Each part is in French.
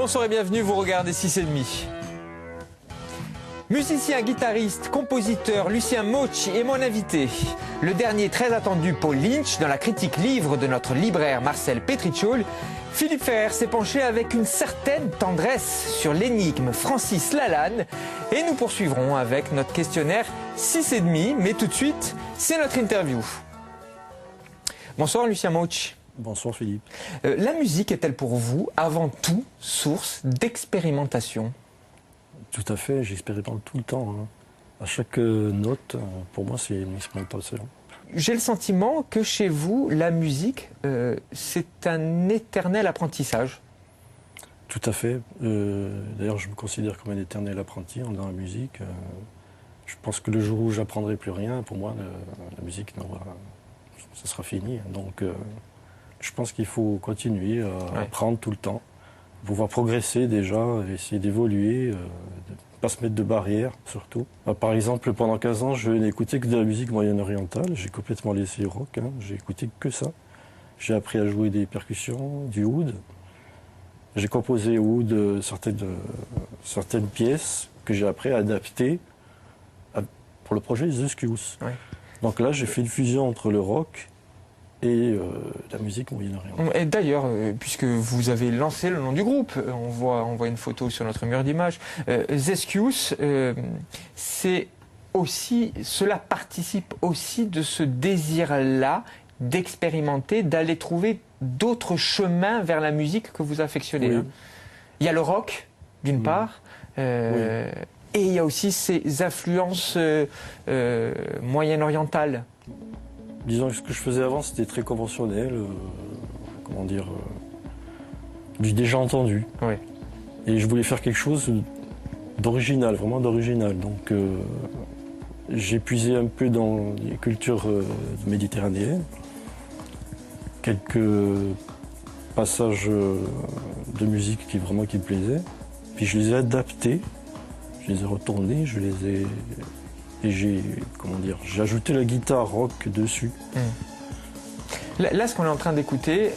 Bonsoir et bienvenue, vous regardez 6,5. Musicien, guitariste, compositeur, Lucien Mauchy est mon invité. Le dernier très attendu Paul Lynch dans la critique livre de notre libraire Marcel Petrichol. Philippe Ferrer s'est penché avec une certaine tendresse sur l'énigme Francis Lalanne. Et nous poursuivrons avec notre questionnaire 6,5. Mais tout de suite, c'est notre interview. Bonsoir Lucien Mauchy. Bonsoir Philippe. La musique est-elle pour vous, avant tout, source d'expérimentation ? Tout à fait, j'expérimente tout le temps. À chaque note, pour moi, c'est une expérimentation. J'ai le sentiment que chez vous, la musique, c'est un éternel apprentissage. Tout à fait. D'ailleurs, je me considère comme un éternel apprenti dans la musique. Je pense que le jour où j'apprendrai plus rien, pour moi, la musique, ça sera fini. Donc, je pense qu'il faut continuer à apprendre tout le temps, pouvoir progresser déjà, essayer d'évoluer, de ne pas se mettre de barrières surtout. Par exemple, pendant 15 ans, je n'écoutais que de la musique moyen-orientale, j'ai complètement laissé le rock, j'ai écouté que ça. J'ai appris à jouer des percussions, du oud. J'ai composé au oud certaines pièces que j'ai après adaptées pour le projet The Excuse. Ouais. Donc là, j'ai fait une fusion entre le rock et la musique moyen-orientale. Et d'ailleurs, puisque vous avez lancé le nom du groupe, on voit une photo sur notre mur d'image, Zescius, c'est aussi, cela participe aussi de ce désir-là d'expérimenter, d'aller trouver d'autres chemins vers la musique que vous affectionnez. Oui. Il y a le rock, d'une part, et il y a aussi ces influences moyen-orientales. Disons que ce que je faisais avant, c'était très conventionnel, du déjà entendu. Oui. Et je voulais faire quelque chose d'original, vraiment d'original. Donc j'ai puisé un peu dans les cultures méditerranéennes, quelques passages de musique qui me plaisaient. Puis je les ai adaptés, je les ai retournés, et j'ai ajouté la guitare rock dessus. Là, ce qu'on est en train d'écouter,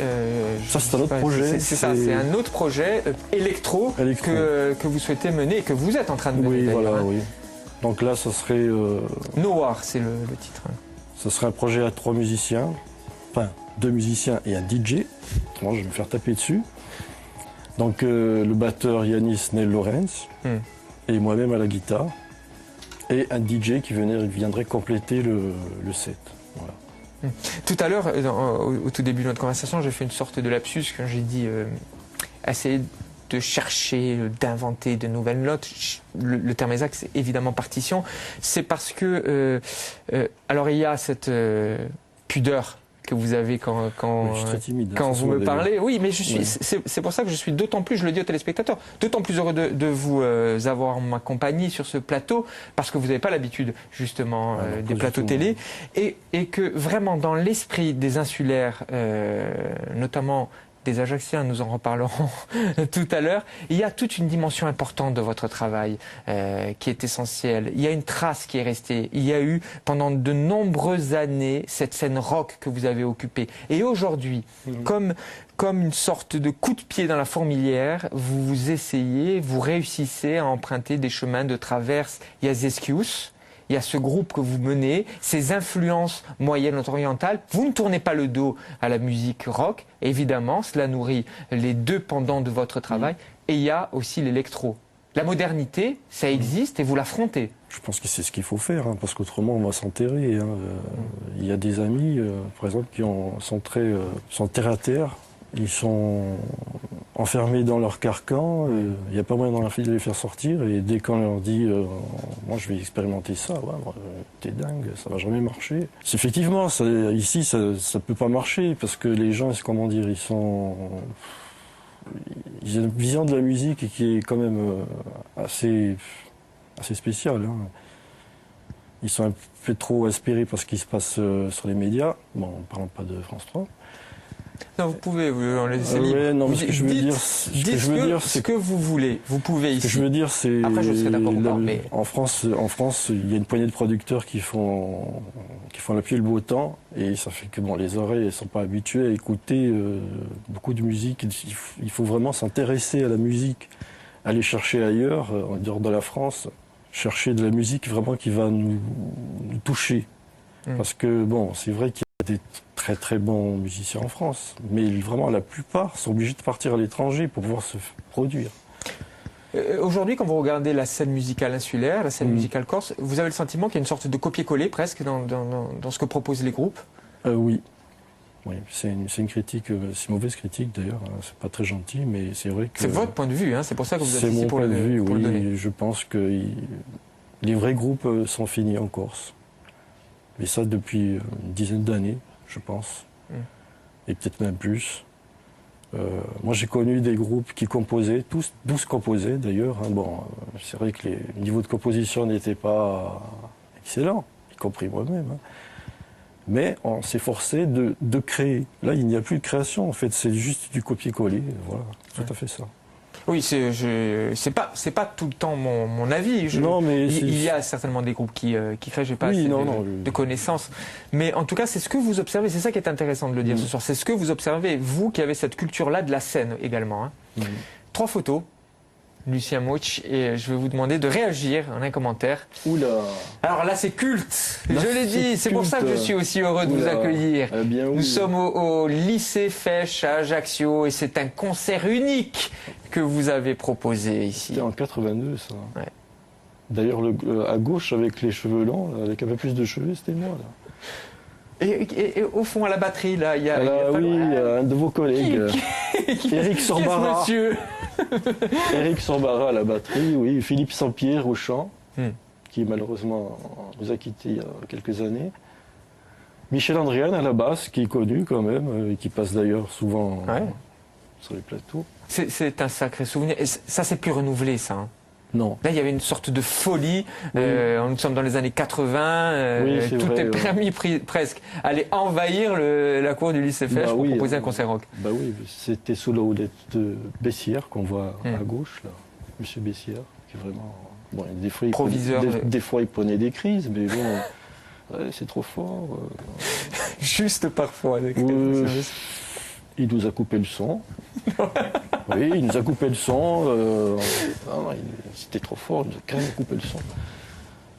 ça c'est un autre projet. C'est ça, c'est un autre projet électro. Que vous souhaitez mener et que vous êtes en train de mener. Oui, voilà, oui. Donc là, ça serait... Noir, c'est le titre. Ça serait un projet à 3 musiciens, enfin 2 musiciens et un DJ. Moi, je vais me faire taper dessus. Donc le batteur Yanis Nel Lorenz et moi-même à la guitare. Et un DJ qui viendrait compléter le set. Voilà. Tout à l'heure, au tout début de notre conversation, j'ai fait une sorte de lapsus quand j'ai dit essayer de chercher, d'inventer de nouvelles notes. Le terme exact, c'est évidemment partition. C'est parce que, alors il y a cette pudeur que vous avez quand je suis très timide, quand vous me parlez. Oui, mais c'est pour ça que je suis d'autant plus, je le dis aux téléspectateurs, d'autant plus heureux de vous avoir en ma compagnie sur ce plateau, parce que vous n'avez pas l'habitude, justement, des plateaux télé, et que vraiment dans l'esprit des insulaires, notamment des Ajacciens, nous en reparlerons tout à l'heure, il y a toute une dimension importante de votre travail qui est essentielle. Il y a une trace qui est restée. Il y a eu pendant de nombreuses années cette scène rock que vous avez occupée. Et aujourd'hui, comme une sorte de coup de pied dans la fourmilière, vous réussissez à emprunter des chemins de traverse. Il y a Zescius. Il y a ce groupe que vous menez, ces influences moyennes-orientales. Vous ne tournez pas le dos à la musique rock. Évidemment, cela nourrit les deux pendants de votre travail. Et il y a aussi l'électro. La modernité, ça existe et vous l'affrontez. Je pense que c'est ce qu'il faut faire, parce qu'autrement on va s'enterrer. Il y a des amis, par exemple, qui sont terre à terre. Ils sont enfermés dans leur carcan, il n'y a pas moyen de les faire sortir, et dès qu'on leur dit moi je vais expérimenter ça, t'es dingue, ça va jamais marcher. Effectivement, ici ça peut pas marcher, parce que les gens, ils ont une vision de la musique qui est quand même assez spéciale. Ils sont un peu trop inspirés par ce qui se passe sur les médias, bon, en parlant pas de France 3. Non, vous pouvez, vous en laissez libre. Ouais, non, mais ce que je veux dire, c'est que vous voulez. Vous pouvez ici. Ce que je veux dire, c'est après, je serai d'accord ou pas, mais... en France, il y a une poignée de producteurs qui font la pluie et le beau temps, et ça fait que bon, les oreilles ne sont pas habituées à écouter beaucoup de musique. Il faut vraiment s'intéresser à la musique, aller chercher ailleurs, en dehors de la France, chercher de la musique vraiment qui va nous toucher. Parce que bon, c'est vrai qu'il y a des très très bons musiciens en France, mais vraiment la plupart sont obligés de partir à l'étranger pour pouvoir se produire. Aujourd'hui, quand vous regardez la scène musicale insulaire, la scène musicale corse, vous avez le sentiment qu'il y a une sorte de copier-coller presque dans ce que proposent les groupes? Oui. Oui, c'est une critique, c'est une mauvaise critique d'ailleurs, hein, c'est pas très gentil, mais c'est vrai que... C'est votre point de vue, hein, c'est pour ça que vous êtes ici ici pour le donner. C'est mon point de vue, oui, je pense que les vrais groupes sont finis en Corse. Et ça depuis une dizaine d'années, je pense, et peut-être même plus. Moi j'ai connu des groupes qui composaient, tous 12 composaient d'ailleurs. Hein. Bon, c'est vrai que le niveau de composition n'était pas excellent, y compris moi-même. Hein. Mais on s'est forcé de créer. Là, il n'y a plus de création, en fait, c'est juste du copier-coller. Voilà, tout à fait ça. Oui, c'est pas tout le temps mon avis. Non, mais il y a certainement des groupes qui créent, j'ai pas assez de connaissances. Mais en tout cas, c'est ce que vous observez. C'est ça qui est intéressant de le dire ce soir. C'est ce que vous observez, vous qui avez cette culture-là de la scène également. Hein. 3 photos. Lucien Mauch, et je vais vous demander de réagir en un commentaire. Oula. Alors là, c'est culte. Je l'ai dit, c'est pour ça que je suis aussi heureux de vous accueillir. Eh bien, oui. Nous sommes au lycée Fesch à Ajaccio et c'est un concert unique que vous avez proposé ici. C'était en 82, ça. Ouais. D'ailleurs, à gauche, avec les cheveux longs, avec un peu plus de cheveux, c'était moi, là. Et au fond, à la batterie, là, il y a... un de vos collègues, Eric Sorbara. Monsieur Eric Sorbara à la batterie, oui. Philippe Sampierre au chant, qui malheureusement nous a quittés il y a quelques années. Michel Andrian à la basse, qui est connu quand même, et qui passe d'ailleurs souvent sur les plateaux. C'est un sacré souvenir. Et ça, c'est plus renouvelé, ça. Hein. Non. Là, il y avait une sorte de folie. Nous sommes dans les années 80. Tout est permis presque. Aller envahir la cour du lycée Fesch pour proposer un concert rock. Bah oui, c'était sous la houlette de Bessières qu'on voit à gauche, là. Monsieur Bessières, qui est vraiment... Bon, des fois, des fois, il prenait des crises, mais bon, c'est trop fort. Juste parfois. Il nous a coupé le son. Oui, il nous a coupé le son. C'était trop fort, il nous a quand même coupé le son.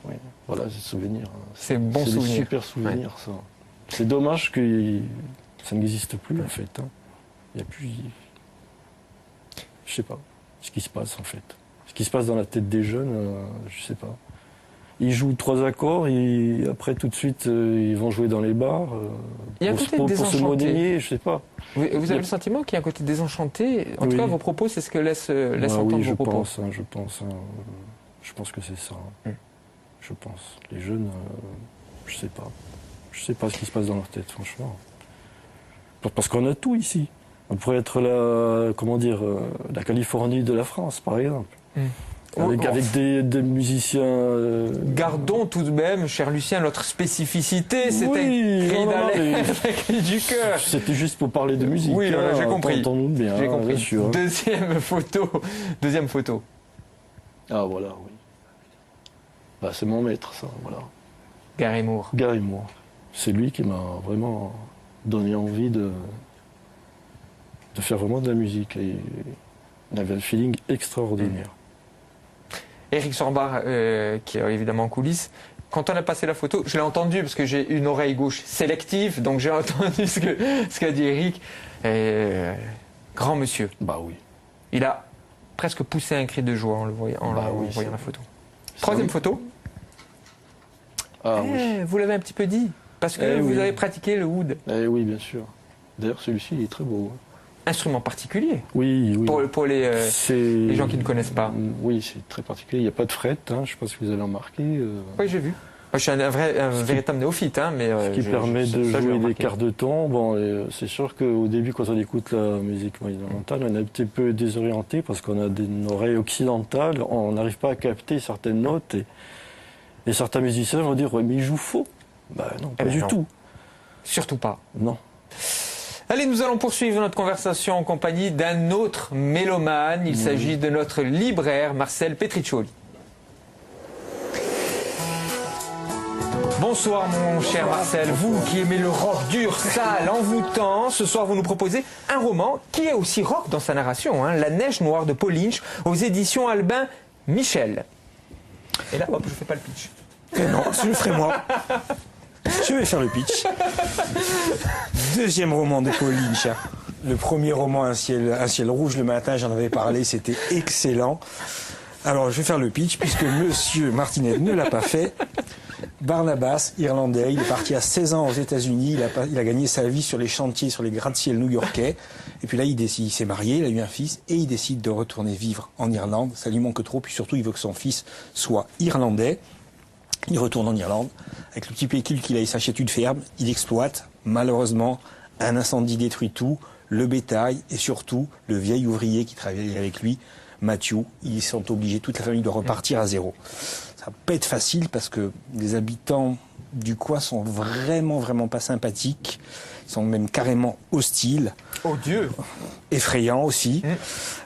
Oui, voilà, c'est souvenir. C'est bon souvenir. C'est des super souvenirs, ça. C'est dommage que ça n'existe plus, en fait. Hein. Il n'y a plus... Je sais pas ce qui se passe, en fait. Ce qui se passe dans la tête des jeunes, je sais pas. Ils jouent 3 accords et après tout de suite ils vont jouer dans les bars pour se monnayer, je sais pas. Vous avez le sentiment qu'il y a un côté désenchanté. En tout cas, vos propos, c'est ce que laisse entendre vos propos. Je pense que c'est ça. Je pense. Les jeunes, je sais pas. Je sais pas ce qui se passe dans leur tête, franchement. Parce qu'on a tout ici. On pourrait être la Californie de la France, par exemple. Avec des musiciens... Gardons tout de même, cher Lucien, notre spécificité, c'est un cri d'alerte, un cri du cœur. C'était juste pour parler de musique. Oui, j'ai compris. Entendons bien, j'ai compris. Bien sûr. Deuxième photo. Ah voilà, oui. Bah, c'est mon maître, ça, voilà. Gary Moore. Gary Moore. C'est lui qui m'a vraiment donné envie de faire vraiment de la musique. Et il avait un feeling extraordinaire. Éric Sorbara, qui est évidemment en coulisses, quand on a passé la photo, je l'ai entendu parce que j'ai une oreille gauche sélective, donc j'ai entendu ce qu'a dit Éric. Grand monsieur. Bah oui. Il a presque poussé un cri de joie en voyant la photo. Troisième photo. Ah, oui. Vous l'avez un petit peu dit, parce que vous avez pratiqué le oud. Oui, bien sûr. D'ailleurs, celui-ci, il est très beau. Instrument particulier. Oui. Pour les gens qui ne connaissent pas. Oui, c'est très particulier. Il n'y a pas de fret, je ne sais pas si vous avez remarqué. Oui, j'ai vu. Moi, je suis un véritable néophyte, mais ce qui permet de jouer des quarts de ton. Bon, c'est sûr qu'au début, quand on écoute la musique moyen-orientale, on est un petit peu désorienté parce qu'on a une oreille occidentale, on n'arrive pas à capter certaines notes et certains musiciens vont dire mais il joue faux. Ben non, pas du tout. Surtout pas. Non. Allez, nous allons poursuivre notre conversation en compagnie d'un autre mélomane. Il s'agit de notre libraire, Marcel Petriccioli. Bonsoir mon cher Marcel, vous qui aimez le rock dur, sale, envoûtant, ce soir vous nous proposez un roman qui est aussi rock dans sa narration, hein, La Neige Noire de Paul Lynch aux éditions Albin Michel. Et là, hop, je fais pas le pitch. Non, je le ferai moi. Je vais faire le pitch. Deuxième roman de Paul Lynch. Le premier roman, Un ciel rouge le matin, j'en avais parlé, c'était excellent. Alors je vais faire le pitch puisque Monsieur Martinet ne l'a pas fait. Barnabas, irlandais, il est parti à 16 ans aux États-Unis, il a gagné sa vie sur les chantiers, sur les gratte-ciel new-yorkais. Et puis là, il s'est marié, il a eu un fils et il décide de retourner vivre en Irlande. Ça lui manque trop, puis surtout, il veut que son fils soit irlandais. Il retourne en Irlande. Avec le petit pécule qu'il a, il s'achète une ferme, il exploite. Malheureusement, un incendie détruit tout, le bétail et surtout le vieil ouvrier qui travaillait avec lui, Matthew. Ils sont obligés, toute la famille, de repartir à zéro. Ça va pas être facile parce que les habitants du coin sont vraiment pas sympathiques. Ils sont même carrément hostiles. Oh Dieu! Effrayants aussi.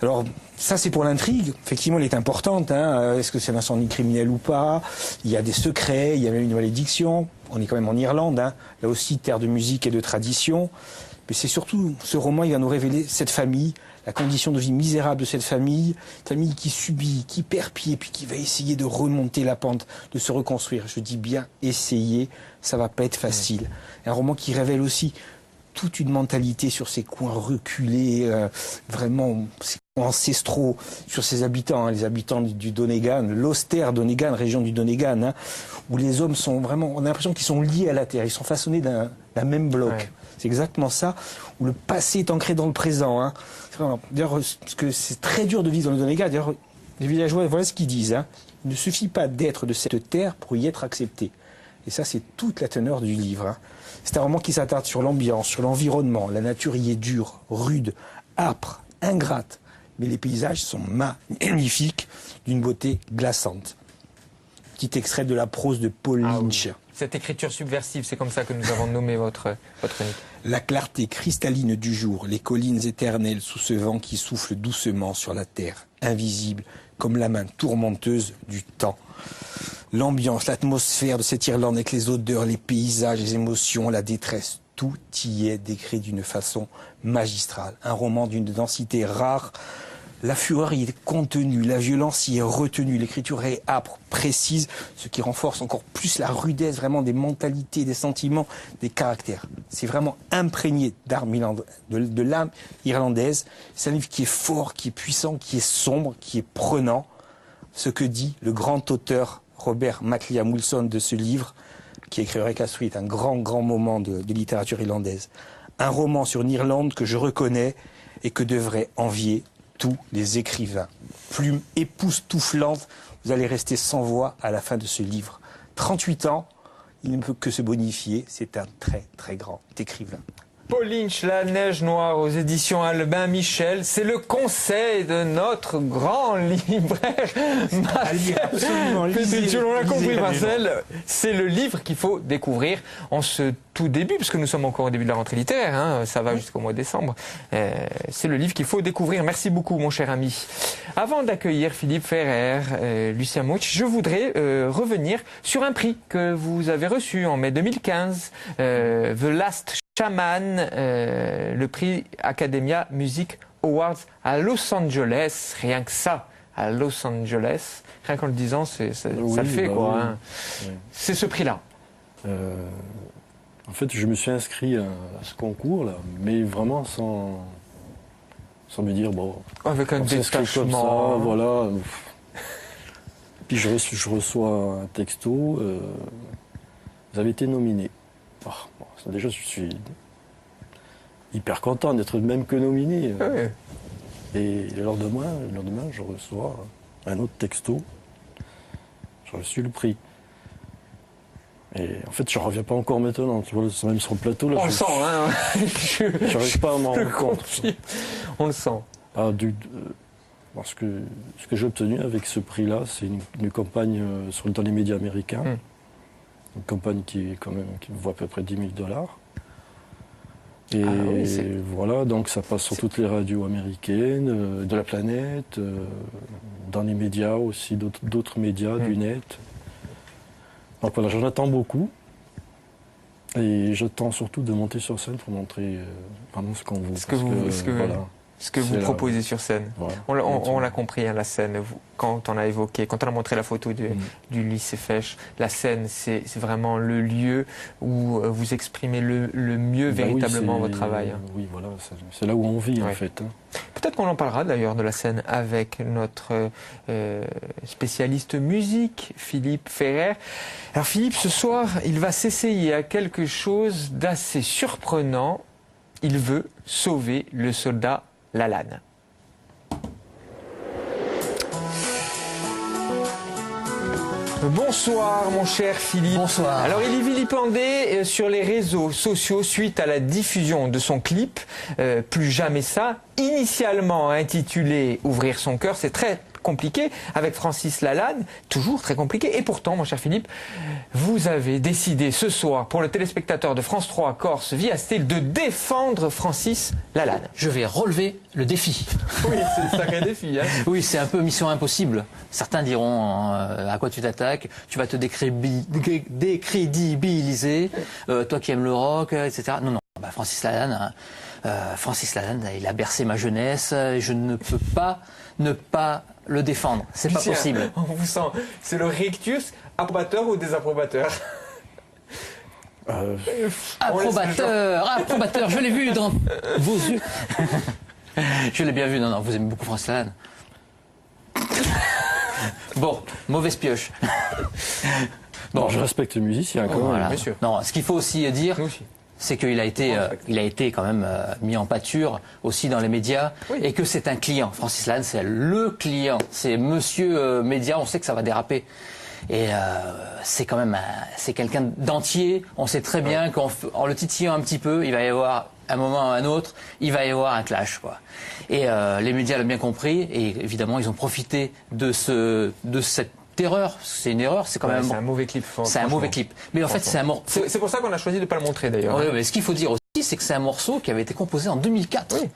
Alors, ça c'est pour l'intrigue. Effectivement, elle est importante. Hein. Est-ce que c'est un incendie criminel ou pas? Il y a des secrets, il y a même une malédiction. On est quand même en Irlande. Hein. Là aussi, terre de musique et de tradition. Mais c'est surtout, ce roman, il va nous révéler cette famille, la condition de vie misérable de cette famille qui subit, qui perd pied, puis qui va essayer de remonter la pente, de se reconstruire. Je dis bien essayer, ça va pas être facile. Un roman qui révèle aussi toute une mentalité sur ces coins reculés, vraiment ces coins ancestraux, sur ces habitants, hein, les habitants du Donegal, l'austère Donegal, région du Donegal, hein, où les hommes sont vraiment, on a l'impression qu'ils sont liés à la terre, ils sont façonnés d'un même bloc. Ouais. C'est exactement ça, où le passé est ancré dans le présent. Hein. D'ailleurs, parce que c'est très dur de vivre dans le Donegal. D'ailleurs, les villageois, voilà ce qu'ils disent. Hein. Il ne suffit pas d'être de cette terre pour y être accepté. Et ça, c'est toute la teneur du livre. Hein. C'est un roman qui s'attarde sur l'ambiance, sur l'environnement. La nature y est dure, rude, âpre, ingrate. Mais les paysages sont magnifiques, d'une beauté glaçante. Petit extrait de la prose de Paul Lynch. Oui. Cette écriture subversive, c'est comme ça que nous avons nommé votre unique. La clarté cristalline du jour, les collines éternelles sous ce vent qui souffle doucement sur la terre, invisible comme la main tourmenteuse du temps. L'ambiance, l'atmosphère de cette Irlande avec les odeurs, les paysages, les émotions, la détresse, tout y est décrit d'une façon magistrale. Un roman d'une densité rare. La fureur y est contenue, la violence y est retenue, l'écriture est âpre, précise, ce qui renforce encore plus la rudesse vraiment des mentalités, des sentiments, des caractères. C'est vraiment imprégné de l'âme irlandaise. C'est un livre qui est fort, qui est puissant, qui est sombre, qui est prenant. Ce que dit le grand auteur Robert McLean Wilson de ce livre, qui a écrit Eureka Street, un grand moment de littérature irlandaise. Un roman sur une Irlande que je reconnais et que devraient envier tous les écrivains. Plume époustouflante, vous allez rester sans voix à la fin de ce livre. 38 ans, il ne peut que se bonifier, c'est un très grand écrivain. Paul Lynch, La Neige Noire aux éditions Albin Michel, c'est le conseil de notre grand libraire Marcel Petriccioli. On l'a compris Marcel, c'est le livre qu'il faut découvrir en ce tout début, parce que nous sommes encore au début de la rentrée littéraire, hein, ça va jusqu'au mois de décembre. C'est le livre qu'il faut découvrir. Merci beaucoup mon cher ami. Avant d'accueillir Philippe Ferrer, Lucien Mouch, je voudrais revenir sur un prix que vous avez reçu en mai 2015, The Last Shaman, le prix Academia Music Awards à Los Angeles, rien que ça, à Los Angeles, rien qu'en le disant, ça le fait quoi. Oui. Hein. Oui. C'est ce prix-là. En fait, je me suis inscrit à ce concours-là, mais vraiment sans me dire, bon, avec un détachement. Comme ça, voilà. Puis je reçois un texto, vous avez été nominé. Oh, bon, déjà, je suis hyper content d'être même que nominé. Oui. Et le lendemain, je reçois un autre texto. J'ai reçu le prix. Et en fait, je ne reviens pas encore maintenant. Tu vois, même sur le plateau, là, on le sent, hein. Je n'arrive pas à m'en rendre compte. On le sent. Parce que ce que j'ai obtenu avec ce prix-là, c'est une campagne dans les médias américains. Une campagne qui vaut à peu près $10 000. Et oui, voilà, donc ça passe sur toutes les radios américaines, de la planète, dans les médias aussi, d'autres médias, du net. Donc voilà, j'en attends beaucoup. Et j'attends surtout de monter sur scène pour montrer vraiment ce qu'on vaut. Ce que vous proposez sur scène. Voilà. On l'a compris, hein, la scène, quand on a évoqué, quand on a montré la photo du lycée Fesch, la scène, c'est vraiment le lieu où vous exprimez le mieux véritablement votre travail. Hein. Oui, voilà, c'est là où on vit en fait. Hein. Peut-être qu'on en parlera d'ailleurs de la scène avec notre spécialiste musique, Philippe Ferrer. Alors Philippe, ce soir, il va s'essayer à quelque chose d'assez surprenant. Il veut sauver le soldat Lalanne. Bonsoir mon cher Philippe. Bonsoir. Alors il est vilipendé sur les réseaux sociaux suite à la diffusion de son clip Plus jamais ça, initialement intitulé Ouvrir son cœur. C'est très compliqué avec Francis Lalanne, toujours très compliqué. Et pourtant, mon cher Philippe, vous avez décidé ce soir, pour le téléspectateur de France 3 Corse via Style, de défendre Francis Lalanne. Je vais relever le défi. Oui, c'est un sacré défi. Hein. Oui, c'est un peu mission impossible. Certains diront à quoi tu t'attaques, tu vas te décrédibiliser, toi qui aimes le rock, etc. Non, Francis Lalanne, il a bercé ma jeunesse, je ne peux pas ne pas le défendre. C'est pas possible. On vous sent. C'est le rictus, approbateur ou désapprobateur? Approbateur, je l'ai vu dans vos yeux. Je l'ai bien vu, non, vous aimez beaucoup Francis Lalanne. Bon, mauvaise pioche. Bon, je respecte le musicien quand même. Voilà. Bien sûr. Non, ce qu'il faut aussi dire, c'est qu'il a été, quand même mis en pâture aussi dans les médias, et que c'est un client. Francis Lalanne, c'est le client, c'est Monsieur Média. On sait que ça va déraper, et c'est quand même, c'est quelqu'un d'entier. On sait très bien qu'en le titillant un petit peu, il va y avoir un moment ou un autre, il va y avoir un clash, quoi. Et les médias l'ont bien compris, et évidemment, ils ont profité de cette erreur, c'est une erreur, c'est quand même c'est un mauvais clip. C'est un mauvais clip. Mais en fait, c'est un morceau. C'est pour ça qu'on a choisi de ne pas le montrer d'ailleurs. Oui, mais ce qu'il faut dire aussi, c'est que c'est un morceau qui avait été composé en 2004. Oui.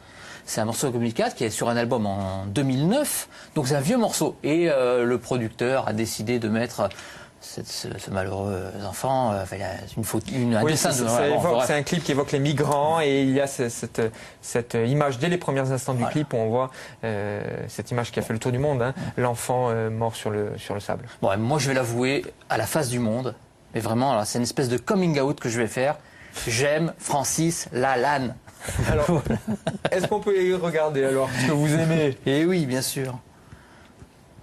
C'est un morceau de 2004 qui est sur un album en 2009. Donc c'est un vieux morceau. Et le producteur a décidé de mettre ce malheureux enfant, un dessin de... C'est un clip qui évoque les migrants, et il y a cette image dès les premiers instants du clip où on voit cette image qui a fait le tour du monde, hein, l'enfant mort sur le sable. Bon, moi je vais l'avouer à la face du monde, mais vraiment, c'est une espèce de coming out que je vais faire. J'aime Francis Lalanne. Alors, est-ce qu'on peut y regarder alors ce que vous aimez? Eh oui, bien sûr.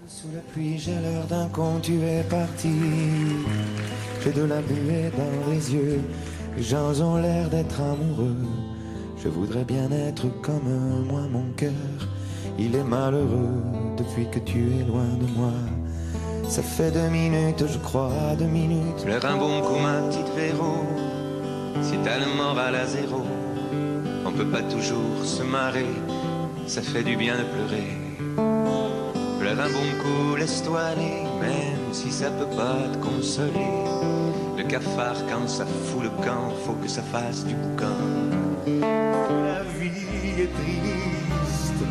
Sous la pluie, j'ai l'air d'un con, tu es parti. J'ai de la buée dans les yeux, les gens ont l'air d'être amoureux. Je voudrais bien être comme moi, mon cœur, il est malheureux depuis que tu es loin de moi. Ça fait 2 minutes, je crois, 2 minutes. Pleure un bon coup, ma petite Véro, si t'as le moral à zéro. On peut pas toujours se marrer, ça fait du bien de pleurer. Pleure un bon coup, laisse-toi aller, même si ça peut pas te consoler. Le cafard, quand ça fout le camp, faut que ça fasse du boucan. La vie est triste,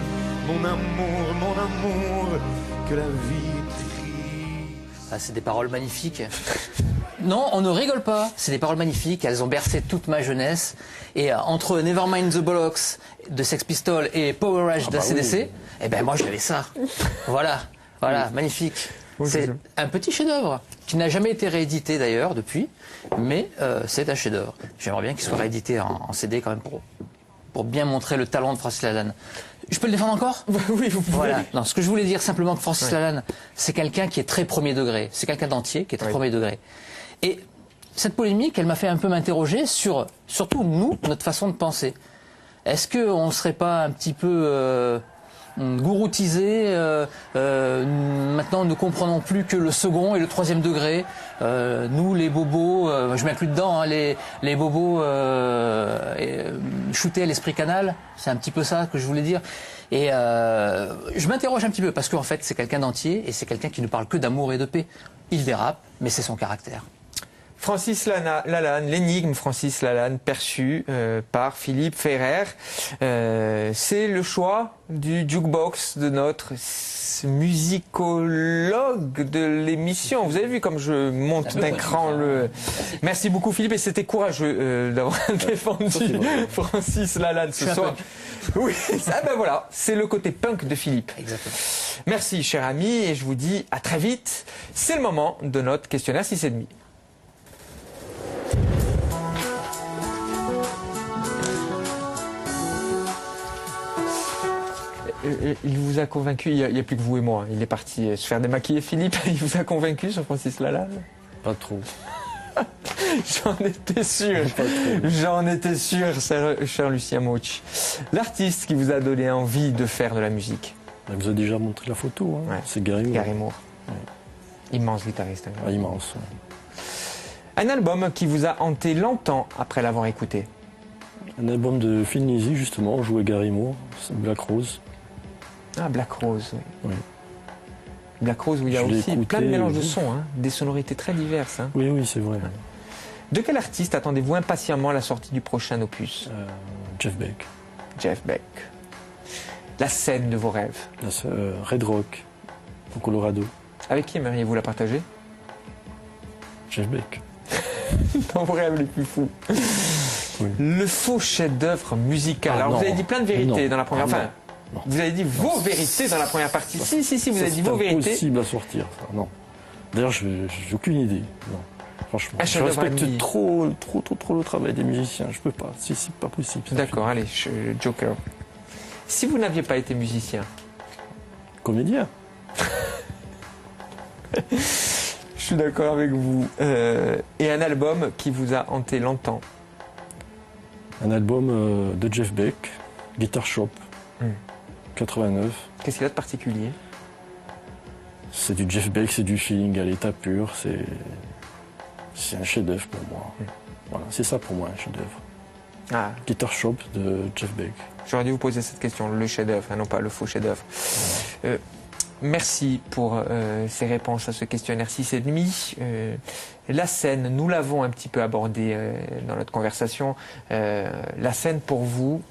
mon amour, que la vie est triste. Ah, c'est des paroles magnifiques. Non, on ne rigole pas. C'est des paroles magnifiques. Elles ont bercé toute ma jeunesse. Et entre Nevermind the Bollocks de Sex Pistols et Power Age d'ACDC, eh ben moi j'avais ça. Voilà, magnifique. C'est un petit chef-d'œuvre qui n'a jamais été réédité d'ailleurs depuis, mais c'est un chef-d'œuvre. J'aimerais bien qu'il soit réédité en CD quand même pour bien montrer le talent de Francis Lalanne. Je peux le défendre encore? Oui, vous pouvez. Voilà. Non, ce que je voulais dire simplement que Francis Lalanne, c'est quelqu'un qui est très premier degré. C'est quelqu'un d'entier qui est très premier degré. Et cette polémique, elle m'a fait un peu m'interroger sur, surtout nous, notre façon de penser. Est-ce qu'on ne serait pas un petit peu gouroutisé, maintenant ne comprenons plus que le second et le troisième degré. Nous, les bobos, je m'inclus dedans, hein, les bobos shootés à l'esprit canal, c'est un petit peu ça que je voulais dire. Et je m'interroge un petit peu, parce qu'en fait, c'est quelqu'un d'entier, et c'est quelqu'un qui ne parle que d'amour et de paix. Il dérape, mais c'est son caractère. Francis Lalanne, l'énigme Francis Lalanne, perçu par Philippe Ferrer. C'est le choix du jukebox de notre musicologue de l'émission. Vous avez vu comme je monte d'un cran le... Merci beaucoup Philippe, et c'était courageux d'avoir défendu Francis Lalanne ce soir. Oui, ça, ben voilà, c'est le côté punk de Philippe. Exactement. Merci cher ami, et je vous dis à très vite. C'est le moment de notre questionnaire 6,5. Il vous a convaincu, il n'y a plus que vous et moi. Il est parti se faire démaquiller, Philippe. Il vous a convaincu sur Francis Lalanne? Pas trop. J'en étais sûr. J'en étais sûr, cher Lucien Mauch. L'artiste qui vous a donné envie de faire de la musique? Elle vous a déjà montré la photo. Hein. Ouais. C'est Gary Moore. Gary Moore. Ouais. Immense guitariste. Ah, immense. Ouais. Un album qui vous a hanté longtemps après l'avoir écouté? Un album de Phil Lizzy, justement, joué Gary Moore, c'est Black Rose. Ah, Black Rose, oui. Oui. Black Rose, où il y a Je l'ai aussi écouté, plein de mélanges de sons, hein, des sonorités très diverses. Hein. Oui, oui, c'est vrai. De quel artiste attendez-vous impatiemment la sortie du prochain opus? Jeff Beck. Jeff Beck. La scène de vos rêves? Red Rock, au Colorado. Avec qui aimeriez-vous la partager? Jeff Beck. Dans vos rêves les plus fous. Oui. Le faux chef-d'œuvre musical. Alors non. vous avez dit plein de vérités dans la première. Enfin, non. Vous avez dit vos vérités dans la première partie. Si, vous avez dit vos vérités. C'est impossible à sortir. Ça. Non. D'ailleurs, j'ai aucune idée. Non. Franchement, je respecte trop le travail des musiciens. Je peux pas. C'est pas possible. D'accord, allez, Joker. Si vous n'aviez pas été musicien. Comédien. Je suis d'accord avec vous. Et un album qui vous a hanté longtemps? Un album de Jeff Beck, Guitar Shop, 89. Qu'est-ce qu'il a de particulier? C'est du Jeff Beck, c'est du feeling à l'état pur, c'est un chef-d'œuvre pour moi. Voilà, c'est ça pour moi, un chef-d'œuvre. Ah. Guitar Shop de Jeff Beck. J'aurais dû vous poser cette question, le chef-d'œuvre, hein, non pas le faux chef-d'œuvre. Merci pour ces réponses à ce questionnaire 6,5. La scène, nous l'avons un petit peu abordé dans notre conversation. La scène pour vous,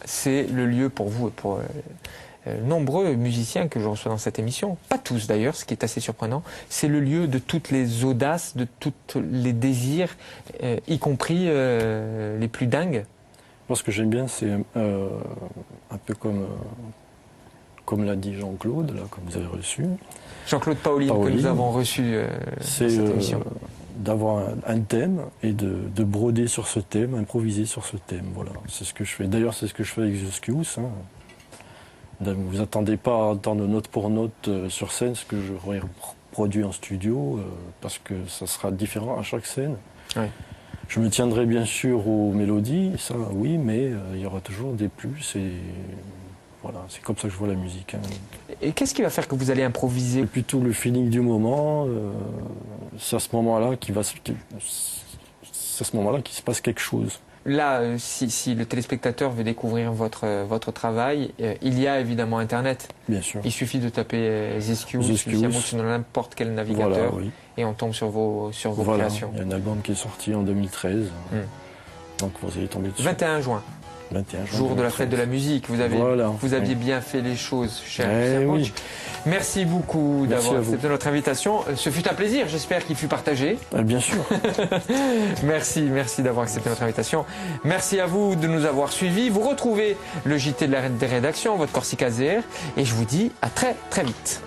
c'est le lieu pour vous et pour nombreux musiciens que je reçois dans cette émission, pas tous d'ailleurs, ce qui est assez surprenant, c'est le lieu de toutes les audaces, de tous les désirs, y compris les plus dingues. Moi, ce que j'aime bien, c'est un peu comme l'a dit Jean-Claude, là, comme vous avez reçu. Jean-Claude Paoline, que nous avons reçu dans cette émission. D'avoir un thème et de broder sur ce thème, improviser sur ce thème. Voilà, c'est ce que je fais. D'ailleurs, c'est ce que je fais avec The Excuse. Hein. Vous attendez pas à entendre note pour note sur scène ce que je reproduis en studio, parce que ça sera différent à chaque scène. Oui. Je me tiendrai bien sûr aux mélodies, ça oui, mais il y aura toujours des plus et voilà, c'est comme ça que je vois la musique. Hein. Et qu'est-ce qui va faire que vous allez improviser? C'est plutôt le feeling du moment. C'est à ce moment-là qu'il se passe quelque chose. Là, si le téléspectateur veut découvrir votre travail, il y a évidemment Internet. Bien sûr. Il suffit de taper The Excuse sur n'importe quel navigateur, voilà, oui, et on tombe sur vos créations. Il y a un album qui est sorti en 2013, donc vous allez tomber dessus. 21 juin. 21 juin. Jour de la fête de la musique. Vous aviez bien fait les choses, cher coach. Merci beaucoup d'avoir accepté notre invitation. Ce fut un plaisir, j'espère qu'il fut partagé. Bien sûr. Merci d'avoir accepté notre invitation. Merci à vous de nous avoir suivis. Vous retrouvez le JT des rédactions, votre Corsica ZR, et je vous dis à très très vite.